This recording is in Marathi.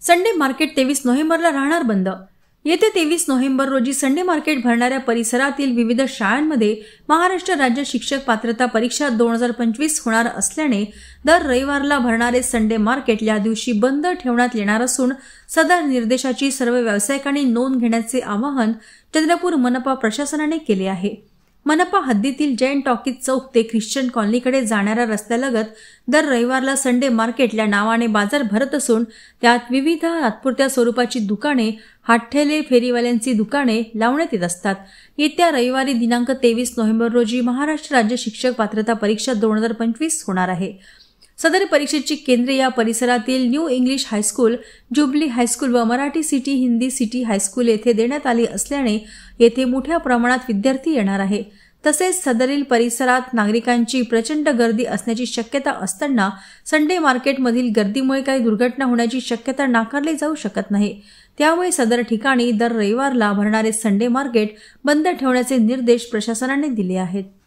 संडे मार्केट 23 नोव्हेंबरला राहणार बंद। येत्या 23 नोव्हेंबर रोजी संडे मार्केट भरणाऱ्या परिसरातील विविध शाळांमध्ये महाराष्ट्र राज्य शिक्षक पात्रता परीक्षा 2025 होणार असल्याने दर रविवारला भरणारे संडे मार्केट या दिवशी बंद ठेवण्यात येणार असून सदर निर्देशाची सर्व व्यावसायिकांनी नोंद घेण्याचे आवाहन चंद्रपूर मनपा प्रशासनाने केले आहे। मनपा हद्दीतील जैन टॉकीज चौक ते ख्रिश्चन कॉलनीकडे जाणाऱ्या रस्त्यालगत दर रविवारला संडे मार्केट या नावाने बाजार भरत असून त्यात विविध तात्पुरत्या स्वरूपाची दुकाने, हातठेले, फेरीवाल्यांची दुकाने लावण्यात येत असतात। येत्या रविवारी दिनांक 23 नोव्हेंबर रोजी महाराष्ट्र राज्य शिक्षक पात्रता परीक्षा 2025 होणार आहे। सदर परीक्षेची केंद्रे या परिसरातील new English high school, jubilee high school व Marathi city, Hindi city high school येथे देण्यात आली असल्याने येथे मोठ्या प्रमाणात विद्यार्थी येणार आहे। तसेच सदरील परिसरात नागरिकांची प्रचंड गर्दी असण्याची शक्यता असताना संडे मार्केटमधील गर्दीमुळे काही दुर्घटना होण्याची शक्यता नाकारली जाऊ शकत नाही। त्यामुळे सदर ठिकाणी दर रविवारला भरणारे संडे मार्केट बंद ठेवण्याचे निर्देश प्रशासनाने दिले आहेत।